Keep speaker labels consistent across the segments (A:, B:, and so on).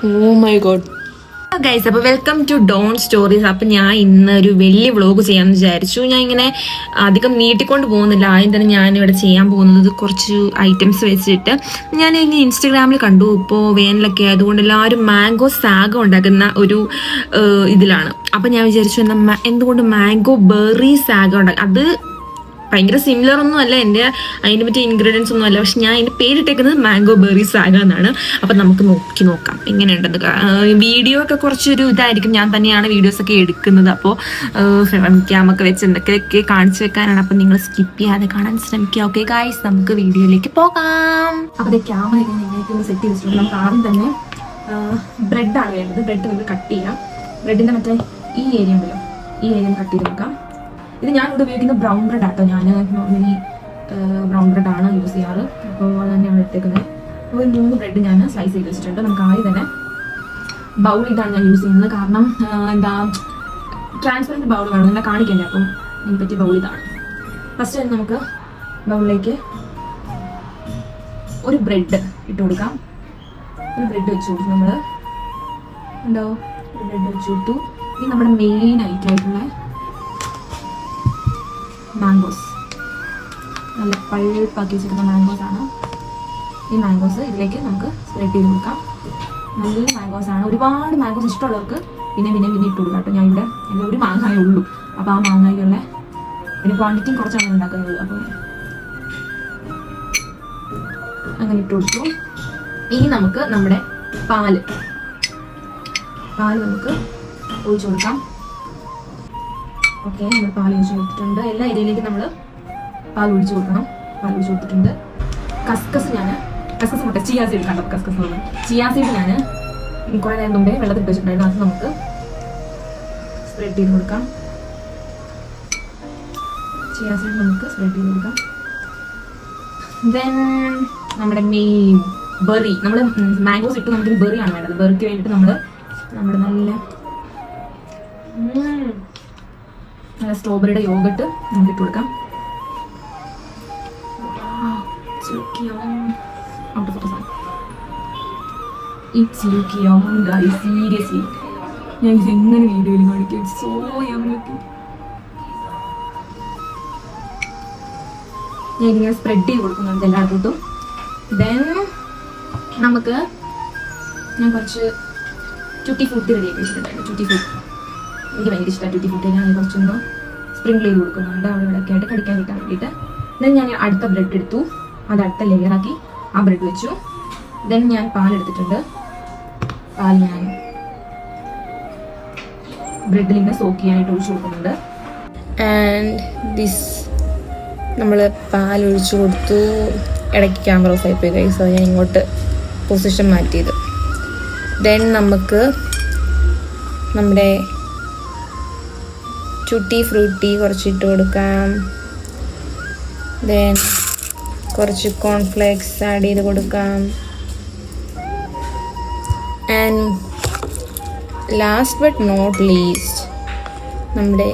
A: Oh my god guys. അപ്പോൾ welcome to Don Stories. അപ്പം ഞാൻ ഇന്ന് ഒരു വലിയ വ്ളോഗ് ചെയ്യാമെന്ന് വിചാരിച്ചു. ഞാൻ ഇങ്ങനെ അധികം നീട്ടിക്കൊണ്ട് പോകുന്നില്ല. ആദ്യം തന്നെ ഞാനിവിടെ ചെയ്യാൻ പോകുന്നത് കുറച്ച് ഐറ്റംസ് വെച്ചിട്ട് ഞാൻ ഇങ്ങനെ ഇൻസ്റ്റഗ്രാമിൽ കണ്ടു. ഇപ്പോൾ വേനലൊക്കെ ആയതുകൊണ്ട് എല്ലാവരും മാംഗോ സാഗ ഉണ്ടാക്കുന്ന ഒരു ഇതിലാണ്. അപ്പം ഞാൻ വിചാരിച്ചു എന്തുകൊണ്ട് മാംഗോ ബെറി സാഗ ഉണ്ടാക്കുക. അത് ഭയങ്കര സിമിലർ ഒന്നും അല്ല, അതിന് പറ്റിയ ഇൻഗ്രീഡിയൻസ് ഒന്നും അല്ല. പക്ഷെ ഞാൻ അതിൻ്റെ പേരിട്ടേക്കുന്നത് മാംഗോ ബെറി സാഗ എന്നാണ്. അപ്പം നമുക്ക് നോക്കാം എങ്ങനെയുണ്ടെന്ന്. വീഡിയോ ഒക്കെ കുറച്ചൊരു ഇതായിരിക്കും. ഞാൻ തന്നെയാണ് വീഡിയോസൊക്കെ എടുക്കുന്നത്. അപ്പോൾ ക്യാമൊക്കെ വെച്ച് എന്തൊക്കെയൊക്കെ കാണിച്ചു വെക്കാനാണ്. അപ്പം നിങ്ങൾ സ്കിപ്പ് ചെയ്യാതെ കാണാൻ ശ്രമിക്കുക. ഓക്കെ ഗായ്സ്, നമുക്ക് വീഡിയോയിലേക്ക് പോകാം. അപ്പോൾ അത് ക്യാമറ എങ്ങനെയൊക്കെ സെറ്റ് ചെയ്തിട്ടുണ്ട്. നമുക്ക് ആദ്യം തന്നെ ബ്രെഡാണ് വേണ്ടത്. ബ്രെഡ് നമുക്ക് കട്ട് ചെയ്യാം. ബ്രെഡിൻ്റെ മറ്റേ ഈ ഏരിയ ഉണ്ടല്ലോ, ഈ ഏരിയ കട്ട് ചെയ്ത് നോക്കാം. ഇത് ഞാനിവിടെ ഉപയോഗിക്കുന്ന ബ്രൗൺ ബ്രെഡ് ആട്ടോ. ഞാൻ നോർമലി ബ്രൗൺ ബ്രെഡാണ് യൂസ് ചെയ്യാറ്. അപ്പോൾ അത് തന്നെയാണ് എടുത്തേക്കുന്നത്. അപ്പോൾ 3 ബ്രെഡ് ഞാൻ സ്ലൈസ് ചെയ്ത് വെച്ചിട്ടുണ്ട്. നമുക്ക് ആദ്യം തന്നെ ബൗൾ ഇതാണ് ഞാൻ യൂസ് ചെയ്യുന്നത്. കാരണം ട്രാൻസ്പെറൻറ്റ് ബൗൾ വേണം, നിങ്ങളെ കാണിക്കണ്ടേ. അപ്പം അതിനെ പറ്റിയ ബൗൾ ഇതാണ്. ഫസ്റ്റ് തന്നെ നമുക്ക് ബൗളിലേക്ക് ഒരു ബ്രെഡ് ഇട്ട് കൊടുക്കാം. ഒരു ബ്രെഡ് വെച്ച് കൊടുത്തു. നമ്മൾ ഉണ്ടോ, ഒരു ബ്രെഡ് വെച്ച് കൊടുത്തു. ഇത് നമ്മുടെ മെയിൻ ഐറ്റം ആയിട്ടുള്ള മാംഗോസ്, നല്ല പഴുപ്പാക്കി വെച്ചിരിക്കുന്ന മാംഗോസ് ആണ്. ഈ മാംഗോസ് ഇതിലേക്ക് നമുക്ക് സ്പ്രെഡ് ചെയ്ത് കൊടുക്കാം. നല്ല മാംഗോസ് ആണ്. ഒരുപാട് മാംഗോസ് ഇഷ്ടമുള്ളവർക്ക് പിന്നെ ഇട്ട് കൊടുക്കാം കേട്ടോ. ഞാൻ ഇവിടെ ഒരു മാങ്ങായേ ഉള്ളൂ. അപ്പോൾ ആ മാങ്ങായുള്ള പിന്നെ ക്വാണ്ടിറ്റിയും കുറച്ചാണ് ഉണ്ടാക്കുന്നത്. അപ്പോൾ അങ്ങനെ ഇട്ട് കൊടുത്തു. ഇനി നമുക്ക് നമ്മുടെ പാല് നമുക്ക് ഒഴിച്ചു കൊടുക്കാം. ഓക്കെ, നമ്മൾ പാൽ ഒഴിച്ച് കൊടുത്തിട്ടുണ്ട്. എല്ലാ ഏരിയയിലേക്കും നമ്മൾ പാൽ ഒഴിച്ച് കൊടുക്കണം. പാൽ ഒഴിച്ച് കൊടുത്തിട്ടുണ്ട്. കസ്കസ് മുട്ട ചിയാ സീഡ് കണ്ടോ, ചിയാ സീഡ് ഞാൻ കുറേ നേരം മുമ്പേ വെള്ളത്തിൽ വെച്ചിട്ടുണ്ടായിരുന്നു. അത് നമുക്ക് സ്പ്രെഡ് ചെയ്ത് കൊടുക്കാം. ചിയാ സീഡ് നമുക്ക് സ്പ്രെഡ് ചെയ്ത് കൊടുക്കാം. ദെൻ നമ്മുടെ മെയിൻ ബെറി, നമ്മൾ മാംഗോസ് ഇട്ട് നമുക്ക് ബെറി ആണ് വേണ്ടത്. ബെറിക്ക് വേണ്ടിയിട്ട് നമ്മൾ നമ്മുടെ നല്ല സ്ട്രോബെറിയുടെ യോഗട്ട് നമുക്ക് ഇട്ട് കൊടുക്കാം. സീരിയസ്ലി ഞാൻ ഇത് എങ്ങനെ വീഡിയോയിൽ കാണിക്കും. സോ ഞാൻ ഇങ്ങനെ സ്പ്രെഡ് ചെയ്ത് കൊടുക്കുന്നുണ്ട് എല്ലായിടത്തും. ദെൻ നമുക്ക് ഞാൻ കുറച്ച് ട്യൂട്ടി ഫ്രൂട്ടി റെഡിയാക്കി വെച്ചിട്ടുണ്ടായിരുന്നു. ട്യൂട്ടി ഫ്രൂട്ട് എനിക്ക് ഭയങ്കര ഇഷ്ടമാണ്. ട്യൂട്ടി ഫ്രൂട്ടി ഞാൻ കുറച്ചൊന്ന് സ്പ്രിങ്കിൾ ചെയ്ത് കൊടുക്കുന്നുണ്ട് അവിടെ ഇവിടെയൊക്കെ ആയിട്ട് കടിക്കാൻ കിട്ടാൻ വേണ്ടിയിട്ട്. ദെൻ ഞാൻ അടുത്ത ബ്രെഡ് എടുത്തു. അത് അടുത്ത ലെയറാക്കി ആ ബ്രെഡ് വെച്ചു. ദെൻ ഞാൻ പാലെടുത്തിട്ടുണ്ട്. പാൽ ഞാൻ ബ്രെഡിൽ ഇങ്ങനെ സോക്ക് ചെയ്യാനായിട്ട് ഒഴിച്ചു കൊടുക്കുന്നുണ്ട്. ആൻഡ് ദിസ് നമ്മൾ പാൽ ഒഴിച്ചു കൊടുത്തു. ഇടയ്ക്ക് ക്യാമറ ഓഫ് ആയിപ്പോയി ഗൈസ്. അത് ഞാൻ ഇങ്ങോട്ട് പൊസിഷൻ മാറ്റിയത്. ദെൻ നമുക്ക് നമ്മുടെ ട്യൂട്ടി ഫ്രൂട്ടി കുറച്ചിട്ട് കൊടുക്കാം. ദെൻ കുറച്ച് കോൺഫ്ലേക്സ് ആഡ് ചെയ്ത് കൊടുക്കാം. And last but not least നമ്മുടെ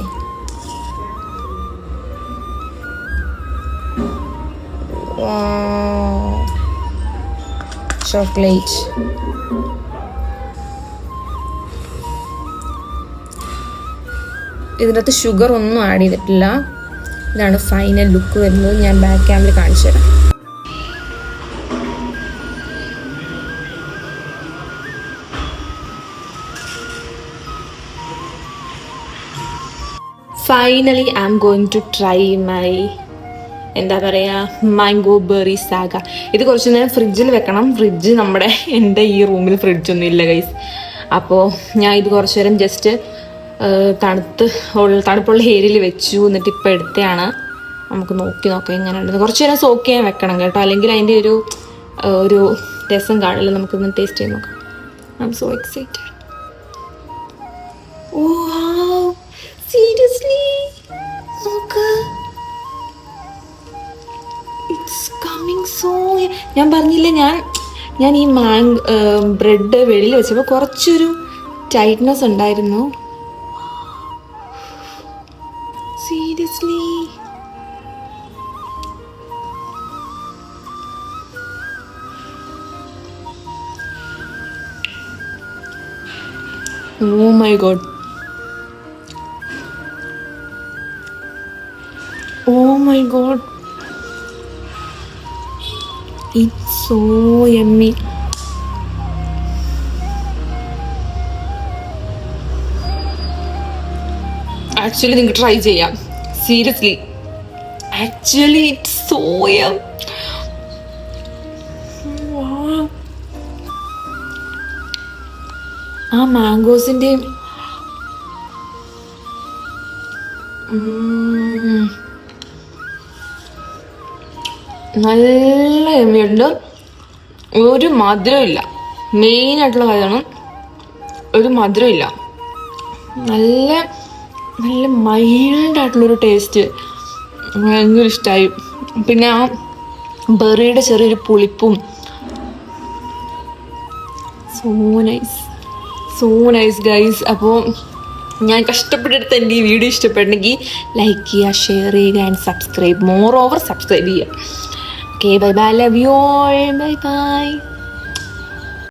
A: ചോക്ലേറ്റ്. ഇതിനകത്ത് ഷുഗർ ഒന്നും ആഡ് ചെയ്തിട്ടില്ല. ഇതാണ് ഫൈനൽ ലുക്ക് വരുന്നത്. ഞാൻ ബാക്ക് ക്യാമിൽ കാണിച്ചു തരാം. Finally I am going to try my എന്താ പറയുക മാംഗോ ബെറി സാഗ. ഇത് കുറച്ച് നേരം ഫ്രിഡ്ജിൽ വെക്കണം. എൻ്റെ ഈ റൂമിൽ ഫ്രിഡ്ജൊന്നും ഇല്ല ഗൈസ്. അപ്പോൾ ഞാൻ ഇത് കുറച്ച് നേരം ജസ്റ്റ് തണുപ്പുള്ള ഏരിയയിൽ വെച്ചു. എന്നിട്ട് ഇപ്പോൾ എടുത്തതാണ്. നമുക്ക് നോക്കാം എങ്ങനെ ഉണ്ടെന്ന്. കുറച്ച് നേരം സോക്ക് ചെയ്യാൻ വെക്കണം കേട്ടോ, അല്ലെങ്കിൽ അതിൻ്റെ ഒരു രസം കാണില്ല. നമുക്കൊന്ന് ടേസ്റ്റ് ചെയ്ത് നോക്കാം. I am so excited. Oh seriously നോക്ക്, ഇറ്റ്സ് കമ്മിങ് സോ. ഞാൻ പറഞ്ഞില്ലേ, ഞാൻ ഈ ബ്രെഡ് വെളിയിൽ വെച്ചപ്പോൾ കുറച്ചൊരു ടൈറ്റ്നെസ് ഉണ്ടായിരുന്നു. Seriously Oh my god. Oh my god. It's so yummy. Actually, നിങ്ങൾക്ക് ട്രൈ ചെയ്യാം. Seriously. Actually, it's so yum. Wow. ആ മാംഗോസിൻ്റെയും നല്ല എമ്മയുണ്ട്. ഒരു മധുരമില്ല. മെയിനായിട്ടുള്ള കാര്യമാണ്, ഒരു മധുരമില്ല. നല്ല നല്ല മൈൽഡായിട്ടുള്ളൊരു ടേസ്റ്റ്. ഭയങ്കര ഇഷ്ടമായി. പിന്നെ ആ ബെറിയുടെ ചെറിയൊരു പുളിപ്പും. So nice guys. അപ്പോൾ ഞാൻ കഷ്ടപ്പെട്ടെടുത്ത് എൻ്റെ ഈ വീഡിയോ ഇഷ്ടപ്പെട്ടെങ്കിൽ ലൈക്ക് ചെയ്യുക, ഷെയർ ചെയ്യുക and subscribe. Moreover subscribe ചെയ്യുക. Okay, bye bye, love you all, bye by.